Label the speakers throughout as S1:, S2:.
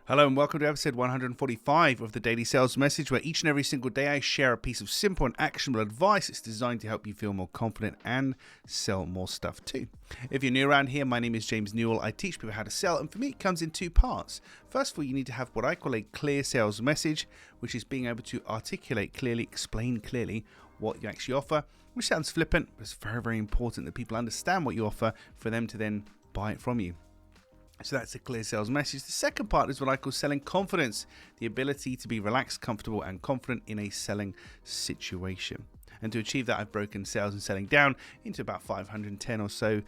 S1: Hello and welcome to episode 145 of the Daily Sales Message, where each and every single day I share a piece of simple and actionable advice. It's designed to help you feel more confident and sell more stuff too. If you're new around here, my name is James Newell. I teach people how to sell, and for me it comes in two parts. First of all, you need to have what I call a clear sales message, which is being able to articulate clearly, explain clearly what you actually offer, which sounds flippant, but it's very, very important that people understand what you offer for them to then buy it from you. So that's a clear sales message. The second part is what I call selling confidence, the ability to be relaxed, comfortable, and confident in a selling situation. And to achieve that, I've broken sales and selling down into about 510 or so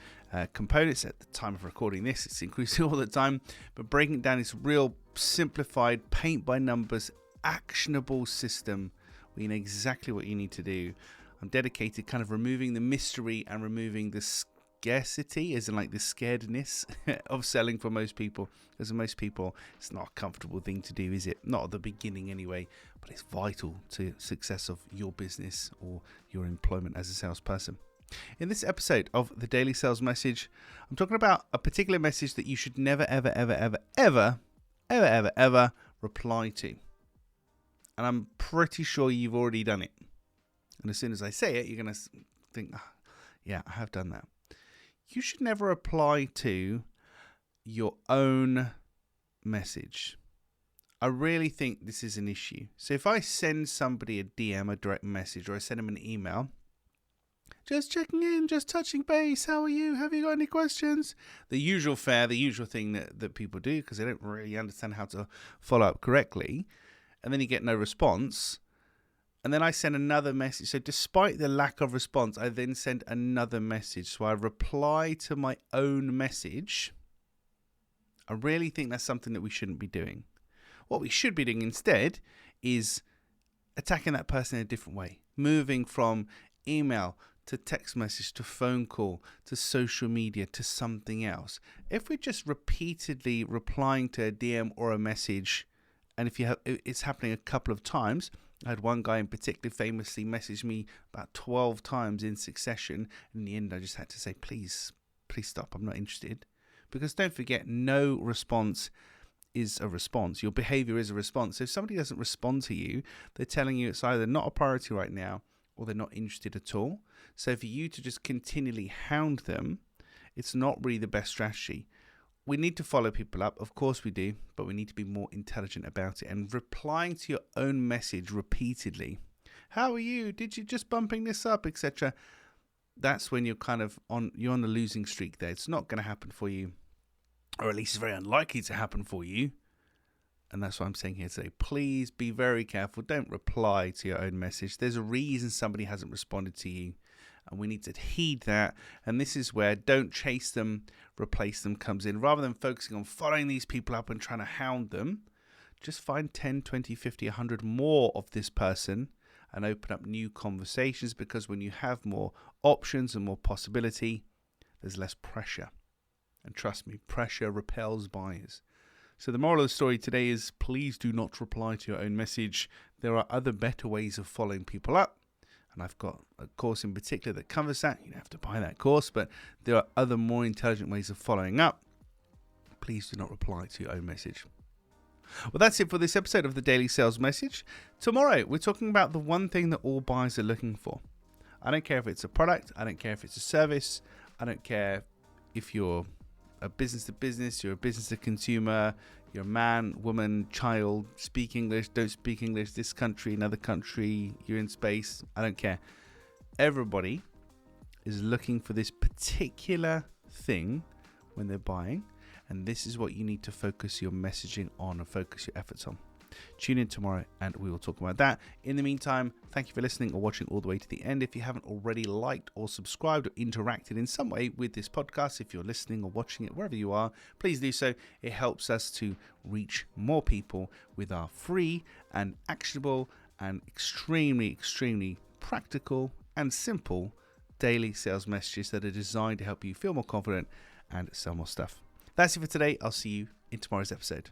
S1: components at the time of recording this. It's increasing all the time, but breaking it down is a real simplified, paint by numbers, actionable system where you know exactly what you need to do. I'm dedicated kind of removing the mystery and removing the scarcity, as in like the scaredness of selling for most people. Because for most people, it's not a comfortable thing to do, is it? Not at the beginning anyway, but it's vital to success of your business or your employment as a salesperson. In this episode of the Daily Sales Message, I'm talking about a particular message that you should never, ever reply to. And I'm pretty sure you've already done it. And as soon as I say it, you're going to think, yeah, I have done that. You should never reply to your own message. I really think this is an issue. So if I send somebody a DM, a direct message, or I send them an email, just checking in, just touching base, how are you? Have you got any questions? The usual fare, the usual thing that people do because they don't really understand how to follow up correctly. And then you get no response. And then I send another message. So despite the lack of response, I then send another message. So I reply to my own message. I really think that's something that we shouldn't be doing. What we should be doing instead is attacking that person in a different way. Moving from email to text message to phone call to social media to something else. If we're just repeatedly replying to a DM or a message, and if it's happening a couple of times, I had one guy in particular famously message me about 12 times in succession. In the end, I just had to say, please stop. I'm not interested. Because don't forget, no response is a response. Your behavior is a response. So if somebody doesn't respond to you, they're telling you it's either not a priority right now or they're not interested at all. So for you to just continually hound them, it's not really the best strategy. We need to follow people up, of course we do, but we need to be more intelligent about it. And replying to your own message repeatedly, how are you? Did you just bumping this up, etc. That's when you're kind of on the losing streak there. It's not going to happen for you, or at least it's very unlikely to happen for you. And that's what I'm saying here today. Please be very careful. Don't reply to your own message. There's a reason somebody hasn't responded to you. And we need to heed that. And this is where don't chase them, replace them comes in. Rather than focusing on following these people up and trying to hound them, just find 10, 20, 50, 100 more of this person and open up new conversations. Because when you have more options and more possibility, there's less pressure. And trust me, pressure repels buyers. So the moral of the story today is please do not reply to your own message. There are other better ways of following people up. And I've got a course in particular that covers that. You don't have to buy that course, but there are other more intelligent ways of following up. Please do not reply to your own message. Well, that's it for this episode of the Daily Sales Message. Tomorrow, we're talking about the one thing that all buyers are looking for. I don't care if it's a product. I don't care if it's a service. I don't care if you're a business to business, you're a business to consumer, you're a man, woman, child, speak English, don't speak English, this country, another country, you're in space, I don't care. Everybody is looking for this particular thing when they're buying, and this is what you need to focus your messaging on and focus your efforts on. Tune in tomorrow and we will talk about that. In the meantime, thank you for listening or watching all the way to the end. If you haven't already liked or subscribed or interacted in some way with this podcast, if you're listening or watching it wherever you are, please do so. It helps us to reach more people with our free and actionable and extremely practical and simple daily sales messages that are designed to help you feel more confident and sell more stuff. That's it for today. I'll see you in tomorrow's episode.